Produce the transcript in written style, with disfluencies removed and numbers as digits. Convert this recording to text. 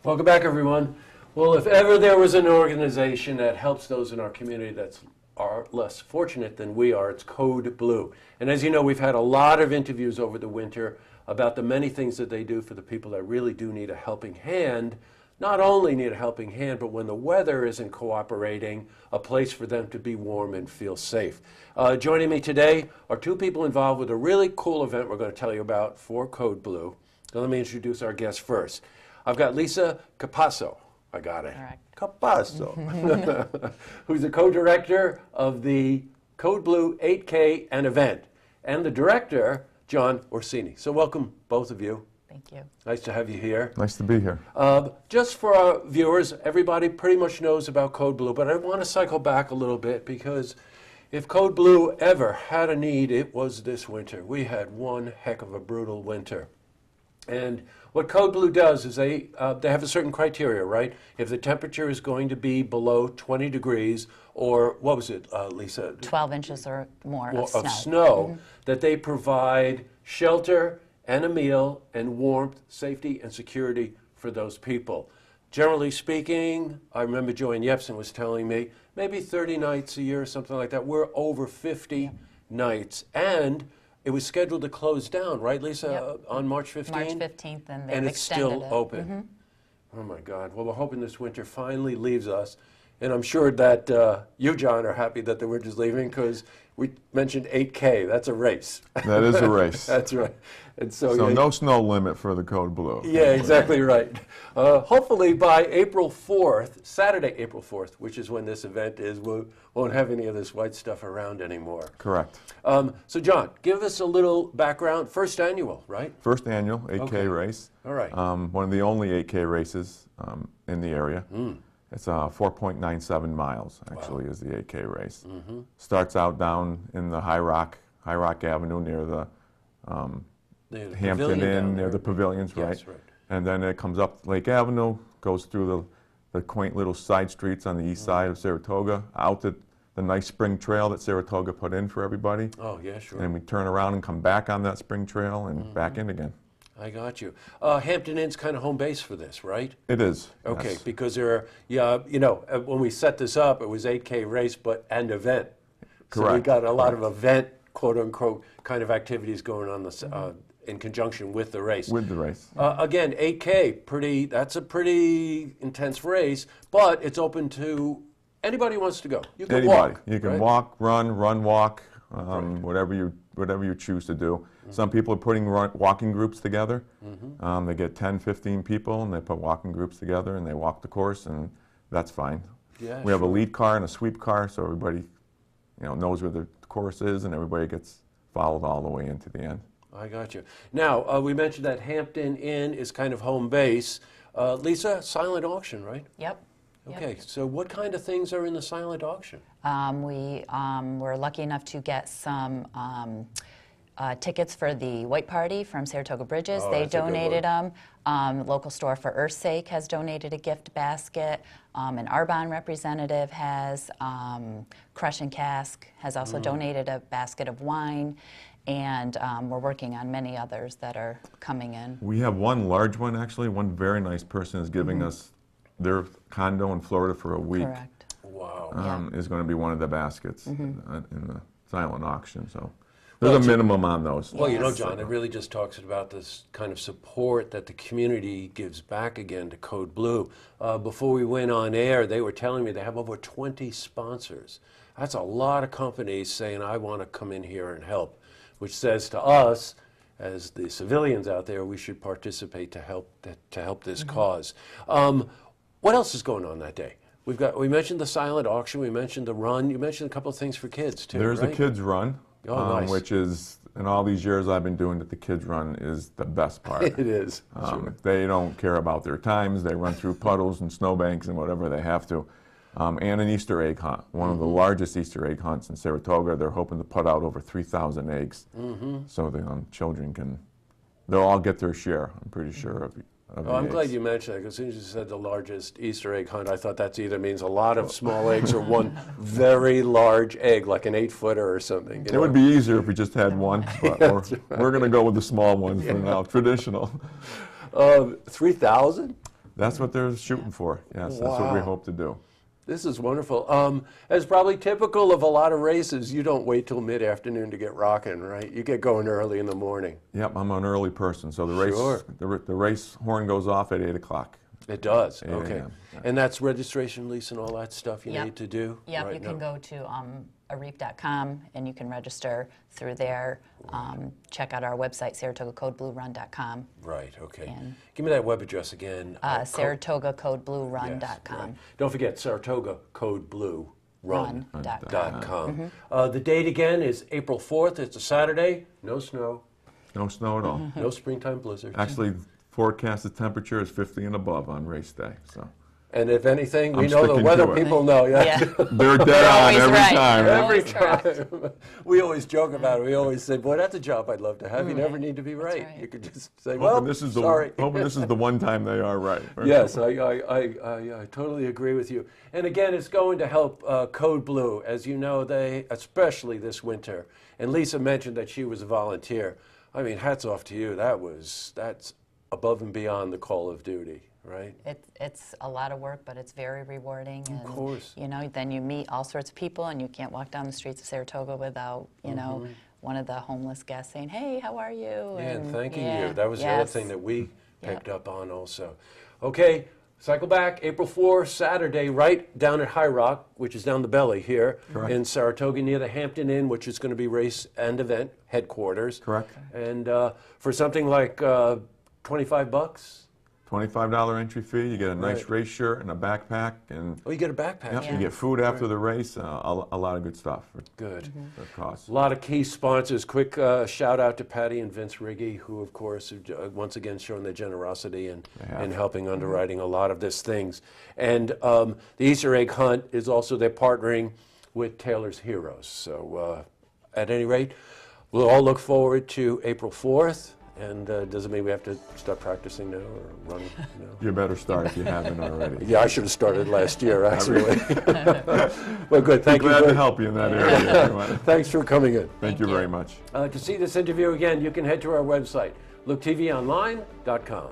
Welcome back, everyone. Well, if ever there was an organization that helps those in our community that are less fortunate than we are, it's Code Blue. And as you know, we've had a lot of interviews over the winter about the many things that they do for the people that really do need a helping hand. Not only need a helping hand, but when the weather isn't cooperating, a place for them to be warm and feel safe. Joining me today are two people involved with a really cool event we're going to tell you about for Code Blue. Now, let me introduce our guests first. I've got Lisa Capasso. I got it. Correct. Capasso, who's the co-director of the Code Blue 8K and event, and the director, John Orsini. So welcome, both of you. Thank you. Nice to have you here. Nice to be here. Just for our viewers, everybody pretty much knows about Code Blue, but I want to cycle back a little bit because if Code Blue ever had a need, it was this winter. We had one heck of a brutal winter. And what Code Blue does is they have a certain criteria, right? If the temperature is going to be below 20 degrees, or what was it, Lisa? 12 inches or more of snow. That they provide shelter and a meal and warmth, safety, and security for those people. Generally speaking, I remember Joanne Yepsen was telling me, maybe 30 nights a year or something like that. We're over 50 nights. And it was scheduled to close down, right, Lisa, Yep. On March 15th? March 15th, and it's extended still it. open. Oh, my God. Well, we're hoping this winter finally leaves us. And I'm sure that you, John, are happy that the winter's leaving because we mentioned 8K. That's a race. That is a race. That's right. And so So yeah, no snow limit for the Code Blue. yeah, exactly right. Hopefully by April 4th, Saturday, April 4th, which is when this event is, we won't have any of this white stuff around anymore. Correct. So John, give us a little background. First annual, right? First annual 8K Okay. race. All right. One of the only 8K races in the area. It's 4.97 miles, actually, is the 8K race. Starts out down in the High Rock Avenue near the The Hampton pavilion down Inn, near there. the pavilions, Yes, right? right. And then it comes up Lake Avenue, goes through the quaint little side streets on the east side of Saratoga, out to the nice spring trail that Saratoga put in for everybody. Oh, yeah, sure. And we turn around and come back on that spring trail and back in again. I got you. Hampton Inn's kind of home base for this, right? It is. Okay, yes. because there are, when we set this up, it was 8K race, but an event. So we Correct. got a lot of event, quote unquote, kind of activities going on in conjunction with the race. With the race. Again, 8K, that's a pretty intense race, but it's open to anybody who wants to go. You can Anybody. walk. You can right? walk, run, walk, whatever you choose to do. Some people are putting walking groups together. They get 10, 15 people, and they put walking groups together, and they walk the course, and that's fine. Yeah, We have a sure. lead car and a sweep car, so everybody knows where the course is, and everybody gets followed all the way into the end. I got you. Now, we mentioned that Hampton Inn is kind of home base. Lisa, silent auction, right? Yep. Okay, so what kind of things are in the silent auction? We were lucky enough to get some tickets for the White Party from Saratoga Bridges. Oh, They that's a good donated them. Local store for Earth's Sake has donated a gift basket. An Arbonne representative has. Crush and Cask has also donated a basket of wine. And we're working on many others that are coming in. We have one large one, actually. One very nice person is giving us their condo in Florida for a week. Correct. Wow. Is going to be one of the baskets in the silent auction. So there's a minimum on those. Well, you know, Yes. John, it really just talks about this kind of support that the community gives back again to Code Blue. Before we went on air, they were telling me they have over 20 sponsors. That's a lot of companies saying, I want to come in here and help, which says to us, as the civilians out there, we should participate to help this cause. What else is going on that day? We mentioned the silent auction, we mentioned the run, you mentioned a couple of things for kids too, There's right? a kids run, Oh, nice. which is, in all these years I've been doing it, the kids run is the best part. It is. Sure. They don't care about their times. They run through puddles and snowbanks and whatever they have to. And an Easter egg hunt, one of the largest Easter egg hunts in Saratoga. They're hoping to put out over 3,000 eggs, so the children they'll all get their share, I'm pretty sure, of the I'm eggs. glad you mentioned that, because as soon as you said the largest Easter egg hunt, I thought that either means a lot of small eggs or one very large egg, like an 8-footer or something. It would be easier if we just had one, but we're going to go with the small ones for now, traditional. 3,000? That's what they're shooting for. Yes, that's what we Wow. hope to do. This is wonderful. As probably typical of a lot of races, you don't wait till mid-afternoon to get rocking, right? You get going early in the morning. Yep, I'm an early person, so the race Sure. the race horn goes off at 8 o'clock. It does, 8 okay. a.m., And that's registration, lease, and all that stuff you Yep. need to do? Yep, right you can now? go to areep.com and you can register through there. Check out our website, SaratogaCodeBlueRun.com. Right, okay. And- Give me that web address again. SaratogaCodeBlueRun.com. Yes, right. Don't forget Saratoga Code Blue Run. Run.com. The date again is April 4th. It's a Saturday. No snow, No snow at all. no springtime blizzards. Actually, forecasted temperature is 50 and above on race day. So And if anything, we I'm know the sticking weather to it. people know. Yeah. Yeah. they're dead on always every right. time. They're right? Every always correct. time. We always joke about it. We always say, boy, that's a job I'd love to have. You never need to be right. right. You could just say, well, Hoping this is sorry. hoping this is the one time they are right. Yes, I totally agree with you. And again, it's going to help Code Blue. As you know, they, especially this winter, and Lisa mentioned that she was a volunteer. I mean, hats off to you. That's above and beyond the call of duty, right? It's a lot of work, but it's very rewarding. And, course. you know, then you meet all sorts of people, and you can't walk down the streets of Saratoga without, you know, one of the homeless guests saying, "Hey, how are you?" Yeah, and thanking yeah, you. That was the other yes. thing that we Yep. picked up on also. Okay, cycle back, April 4, Saturday, right down at High Rock, which is down the belly here Correct. in Saratoga near the Hampton Inn, which is going to be race and event headquarters. Correct. And for something like $25, $25 entry fee. You get a nice Right. race shirt and a backpack, and oh, you get a backpack. yep, Yeah. you get food after the race. A lot of good stuff for Good. Mm-hmm. the cost. A lot of key sponsors. Quick shout out to Patty and Vince Riggy, who, of course, have once again shown their generosity in have. helping underwriting a lot of these things. And the Easter egg hunt is also, they're partnering with Taylor's Heroes. So at any rate, we'll all look forward to April 4th. And does it mean we have to start practicing now or running now? You better start if you haven't already. Yeah, I should have started last year, actually. Well, good. Thank you. Glad to very- help you in that area. everyone. Thanks for coming in. Thank you very much. To see this interview again, you can head to our website, looktvonline.com.